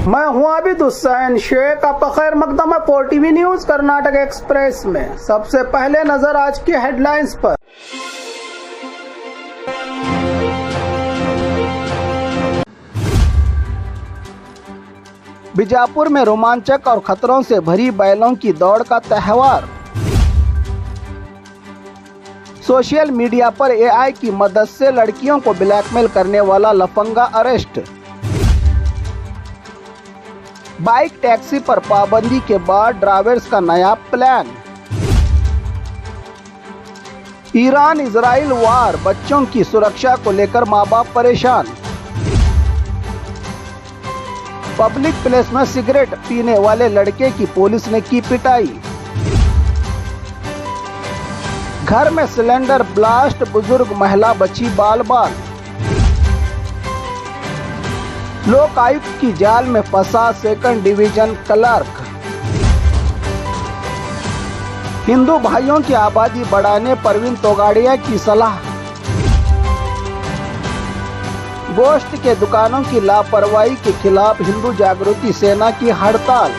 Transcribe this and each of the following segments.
मैं हूं आबिद हुसैन शेख, आपका खैर मकदम है 4 टीवी न्यूज कर्नाटक एक्सप्रेस में। सबसे पहले नजर आज की हेडलाइंस पर। बीजापुर में रोमांचक और खतरों से भरी बैलों की दौड़ का त्यौहार। सोशल मीडिया पर एआई की मदद से लड़कियों को ब्लैकमेल करने वाला लफंगा अरेस्ट। बाइक टैक्सी पर पाबंदी के बाद ड्राइवर्स का नया प्लान। ईरान इजराइल वार, बच्चों की सुरक्षा को लेकर मां बाप परेशान। पब्लिक प्लेस में सिगरेट पीने वाले लड़के की पुलिस ने की पिटाई। घर में सिलेंडर ब्लास्ट, बुजुर्ग महिला बची बाल बाल। लोकायुक्त की जाल में फंसा सेकंड डिवीजन क्लर्क। हिंदू भाइयों की आबादी बढ़ाने परवीन तोगाड़िया की सलाह। गोश्त के दुकानों की लापरवाही के खिलाफ हिंदू जागृति सेना की हड़ताल।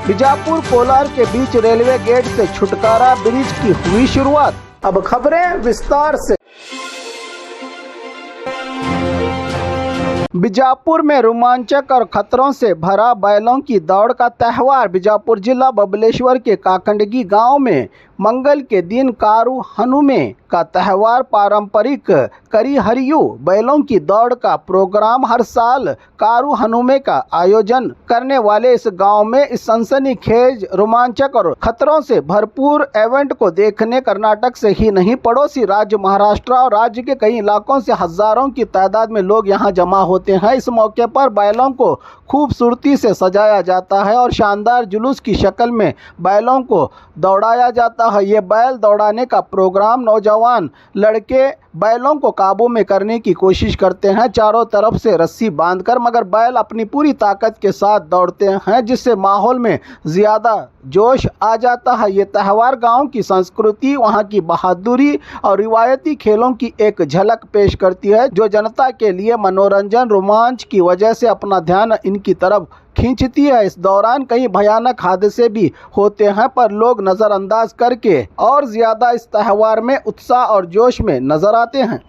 बीजापुर कोलार के बीच रेलवे गेट से छुटकारा ब्रिज की हुई शुरुआत। अब खबरें विस्तार से। बीजापुर में रोमांचक और खतरों से भरा बैलों की दौड़ का त्यौहार। बीजापुर जिला बबलेश्वर के काकंडगी गांव में मंगल के दिन कारू हनुमे का त्यौहार पारंपरिक करी हरियू बैलों की दौड़ का प्रोग्राम। हर साल कारू हनुमे का आयोजन करने वाले इस गांव में इस सनसनीखेज, रोमांचक और खतरों से भरपूर इवेंट को देखने कर्नाटक से ही नहीं, पड़ोसी राज्य महाराष्ट्र और राज्य के कई इलाकों से हजारों की तादाद में लोग यहां जमा होते हैं। इस मौके पर बैलों को खूबसूरती से सजाया जाता है और शानदार जुलूस की शक्ल में बैलों को दौड़ाया जाता है। ये बैल दौड़ाने का प्रोग्राम नौजवान लड़के बैलों को काबू में करने की कोशिश करते हैं चारों तरफ से रस्सी बांधकर, मगर बैल अपनी पूरी ताकत के साथ दौड़ते हैं जिससे माहौल में ज्यादा जोश आ जाता है। ये त्यौहार गांव की संस्कृति, वहां की बहादुरी और रिवायती खेलों की एक झलक पेश करती है जो जनता के लिए मनोरंजन, रोमांच की वजह से अपना ध्यान इनकी तरफ खींचती है। इस दौरान कई भयानक हादसे भी होते हैं पर लोग नजरअंदाज करके और ज्यादा इस त्यौहार में उत्साह और जोश में नजर आते हैं।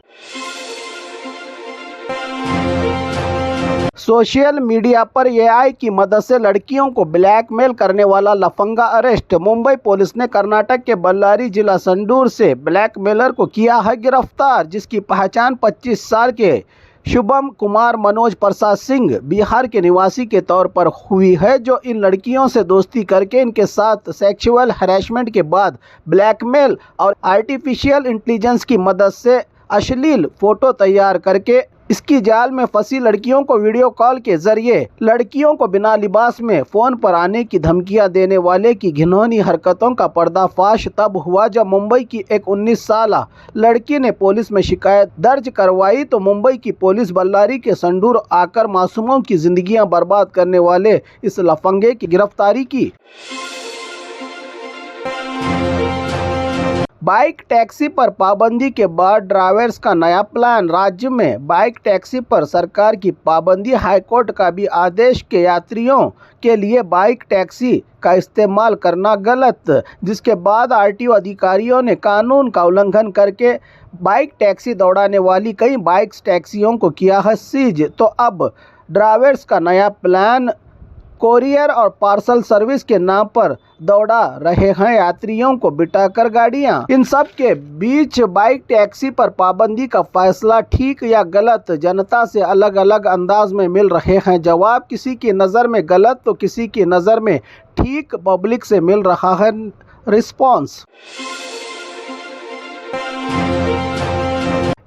सोशल मीडिया पर एआई की मदद से लड़कियों को ब्लैकमेल करने वाला लफंगा अरेस्ट। मुंबई पुलिस ने कर्नाटक के बल्लारी जिला संडूर से ब्लैकमेलर को किया है गिरफ्तार, जिसकी पहचान 25 साल के शुभम कुमार मनोज प्रसाद सिंह बिहार के निवासी के तौर पर हुई है, जो इन लड़कियों से दोस्ती करके इनके साथ सेक्सुअल हैरेसमेंट के बाद ब्लैकमेल और आर्टिफिशियल इंटेलिजेंस की मदद से अश्लील फोटो तैयार करके इसकी जाल में फंसी लड़कियों को वीडियो कॉल के जरिए लड़कियों को बिना लिबास में फोन पर आने की धमकियां देने वाले की घिनौनी हरकतों का पर्दाफाश तब हुआ जब मुंबई की एक 19 साल लड़की ने पुलिस में शिकायत दर्ज करवाई तो मुंबई की पुलिस बल्लारी के संडूर आकर मासूमों की जिंदगियां बर्बाद करने वाले इस लफंगे की गिरफ्तारी की। बाइक टैक्सी पर पाबंदी के बाद ड्राइवर्स का नया प्लान। राज्य में बाइक टैक्सी पर सरकार की पाबंदी, हाईकोर्ट का भी आदेश के यात्रियों के लिए बाइक टैक्सी का इस्तेमाल करना गलत, जिसके बाद आरटीओ अधिकारियों ने कानून का उल्लंघन करके बाइक टैक्सी दौड़ाने वाली कई बाइक टैक्सियों को किया है सीज। तो अब ड्राइवर्स का नया प्लान कोरियर और पार्सल सर्विस के नाम पर दौड़ा रहे हैं यात्रियों को बिठाकर गाड़ियां। इन सब के बीच बाइक टैक्सी पर पाबंदी का फैसला ठीक या गलत, जनता से अलग अलग अंदाज में मिल रहे हैं जवाब। किसी की नज़र में गलत तो किसी की नज़र में ठीक, पब्लिक से मिल रहा है रिस्पॉन्स।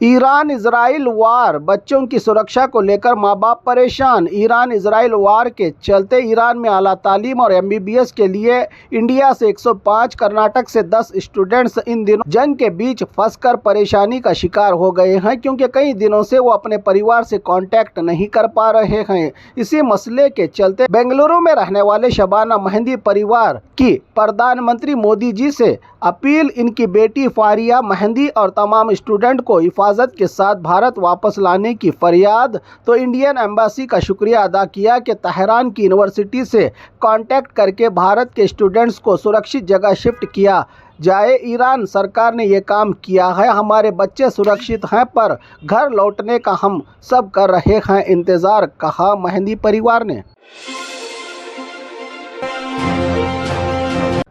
ईरान इजराइल वार, बच्चों की सुरक्षा को लेकर माँ बाप परेशान। ईरान इजराइल वार के चलते ईरान में आला तालीम और एमबीबीएस के लिए इंडिया से 105, कर्नाटक से 10 स्टूडेंट्स इन दिनों जंग के बीच फंसकर परेशानी का शिकार हो गए हैं, क्योंकि कई दिनों से वो अपने परिवार से कांटेक्ट नहीं कर पा रहे हैं। इसी मसले के चलते बेंगलुरु में रहने वाले शबाना मेहंदी परिवार की प्रधानमंत्री मोदी जी से अपील, इनकी बेटी फारिया मेहंदी और तमाम स्टूडेंट को हिफाजत हिफाजत के साथ भारत वापस लाने की फरियाद, तो इंडियन एम्बेसी का शुक्रिया अदा किया कि तेहरान की यूनिवर्सिटी से कांटेक्ट करके भारत के स्टूडेंट्स को सुरक्षित जगह शिफ्ट किया जाए। ईरान सरकार ने ये काम किया है, हमारे बच्चे सुरक्षित हैं, पर घर लौटने का हम सब कर रहे हैं इंतज़ार, कहा मेहंदी परिवार ने।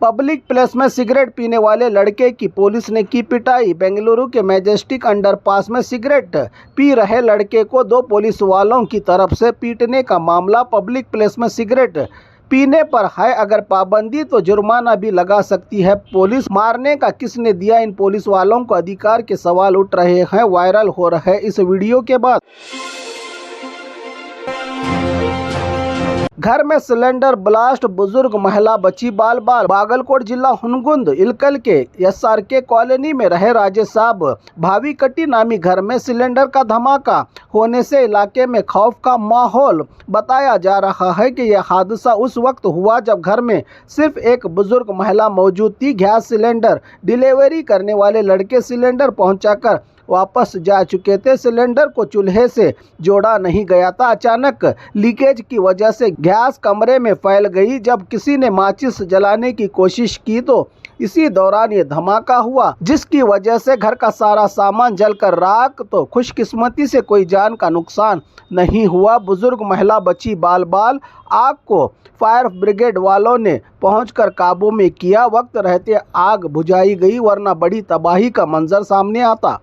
पब्लिक प्लेस में सिगरेट पीने वाले लड़के की पुलिस ने की पिटाई। बेंगलुरु के मैजेस्टिक अंडरपास में सिगरेट पी रहे लड़के को 2 पुलिस वालों की तरफ से पीटने का मामला। पब्लिक प्लेस में सिगरेट पीने पर है अगर पाबंदी तो जुर्माना भी लगा सकती है पुलिस। मारने का किसने दिया इन पुलिस वालों को अधिकार के सवाल उठ रहे हैं। वायरल हो रहे इस वीडियो के बाद घर में सिलेंडर ब्लास्ट, बुजुर्ग महिला बची बाल बाल। बागलकोट जिला हुनगुंद इलकल के SRK कॉलोनी में रहे राजेश साहब भावी कट्टी नामी घर में सिलेंडर का धमाका होने से इलाके में खौफ का माहौल। बताया जा रहा है कि यह हादसा उस वक्त हुआ जब घर में सिर्फ एक बुजुर्ग महिला मौजूद थी। गैस सिलेंडर डिलीवरी करने वाले लड़के सिलेंडर पहुंचाकर वापस जा चुके थे। सिलेंडर को चूल्हे से जोड़ा नहीं गया था। अचानक लीकेज की वजह से गैस कमरे में फैल गई। जब किसी ने माचिस जलाने की कोशिश की तो इसी दौरान ये धमाका हुआ, जिसकी वजह से घर का सारा सामान जलकर राख। तो खुशकिस्मती से कोई जान का नुकसान नहीं हुआ। बुजुर्ग महिला बची बाल बाल। आग को फायर ब्रिगेड वालों ने पहुंचकर काबू में किया। वक्त रहते आग बुझाई गई, वरना बड़ी तबाही का मंजर सामने आता।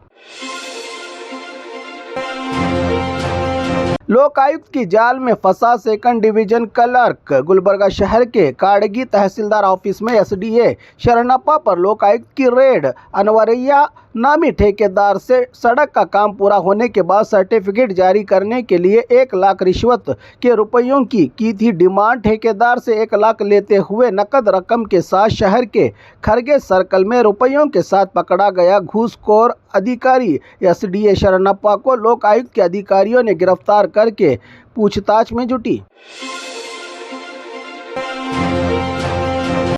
लोकायुक्त की जाल में फंसा 2nd डिवीजन क्लर्क। गुलबर्गा शहर के काड़गी तहसीलदार ऑफिस में SDA शरणप्पा पर लोकायुक्त की रेड। अनवरिया नामी ठेकेदार से सड़क का काम पूरा होने के बाद सर्टिफिकेट जारी करने के लिए 1 लाख रिश्वत के रुपयों की थी डिमांड। ठेकेदार से 1 लाख लेते हुए नकद रकम के साथ शहर के खरगे सर्कल में रुपयों के साथ पकड़ा गया घूसखोर अधिकारी SDA शरणप्पा को लोकायुक्त के अधिकारियों ने गिरफ्तार करके पूछताछ में जुटी।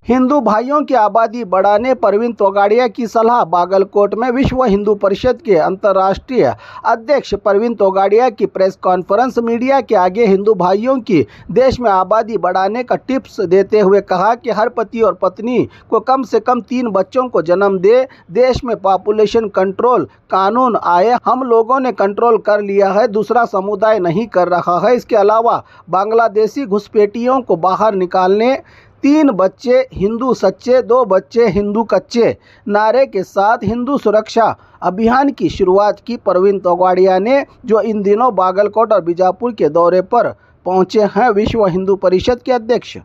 हिंदू भाइयों की आबादी बढ़ाने परवीन तोगाड़िया की सलाह। बागलकोट में विश्व हिंदू परिषद के अंतर्राष्ट्रीय अध्यक्ष परवीन तोगाड़िया की प्रेस कॉन्फ्रेंस। मीडिया के आगे हिंदू भाइयों की देश में आबादी बढ़ाने का टिप्स देते हुए कहा कि हर पति और पत्नी को कम से कम 3 बच्चों को जन्म दे। देश में पॉपुलेशन कंट्रोल कानून आए, हम लोगों ने कंट्रोल कर लिया है, दूसरा समुदाय नहीं कर रहा है। इसके अलावा बांग्लादेशी घुसपैठियों को बाहर निकालने 3 बच्चे हिंदू सच्चे 2 बच्चे हिंदू कच्चे नारे के साथ हिंदू सुरक्षा अभियान की शुरुआत की परवीन तोगाड़िया ने, जो इन दिनों बागलकोट और बीजापुर के दौरे पर पहुंचे हैं। विश्व हिंदू परिषद के अध्यक्ष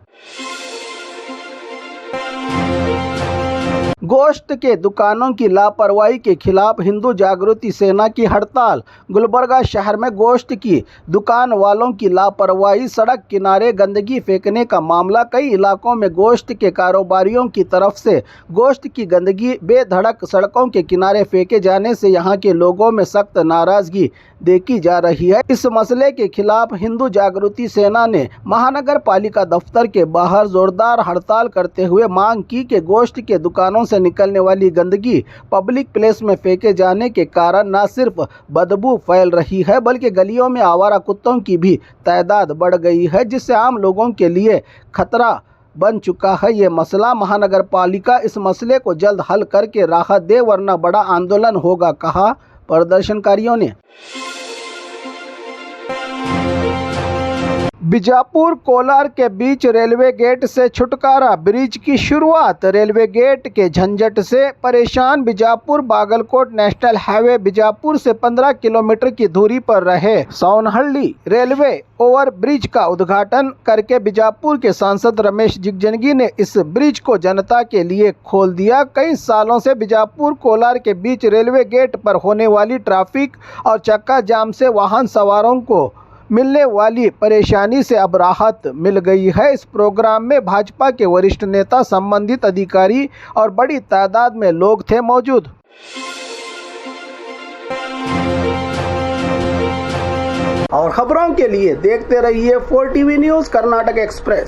गोश्त के दुकानों की लापरवाही के खिलाफ हिंदू जागृति सेना की हड़ताल। गुलबर्गा शहर में गोश्त की दुकान वालों की लापरवाही, सड़क किनारे गंदगी फेंकने का मामला। कई इलाकों में गोश्त के कारोबारियों की तरफ से गोश्त की गंदगी बेधड़क सड़कों के किनारे फेंके जाने से यहां के लोगों में सख्त नाराजगी देखी जा रही है। इस मसले के खिलाफ हिंदू जागृति सेना ने महानगर पालिका दफ्तर के बाहर जोरदार हड़ताल करते हुए मांग की कि गोश्त के दुकानों से निकलने वाली गंदगी पब्लिक प्लेस में फेंके जाने के कारण न सिर्फ बदबू फैल रही है, बल्कि गलियों में आवारा कुत्तों की भी तादाद बढ़ गई है, जिससे आम लोगों के लिए खतरा बन चुका है ये मसला। महानगर पालिका इस मसले को जल्द हल करके राहत दे, वरना बड़ा आंदोलन होगा, कहा प्रदर्शनकारियों ने। बीजापुर कोलार के बीच रेलवे गेट से छुटकारा, ब्रिज की शुरुआत। रेलवे गेट के झंझट से परेशान बीजापुर बागलकोट नेशनल हाईवे बीजापुर से 15 किलोमीटर की दूरी पर रहे सोनहल्ली रेलवे ओवर ब्रिज का उद्घाटन करके बीजापुर के सांसद रमेश जिगजनगी ने इस ब्रिज को जनता के लिए खोल दिया। कई सालों से बीजापुर कोलार के बीच रेलवे गेट पर होने वाली ट्रैफिक और चक्का जाम से वाहन सवारों को मिलने वाली परेशानी से अब राहत मिल गई है। इस प्रोग्राम में भाजपा के वरिष्ठ नेता, संबंधित अधिकारी और बड़ी तादाद में लोग थे मौजूद। और खबरों के लिए देखते रहिए 4TV न्यूज़ कर्नाटक एक्सप्रेस।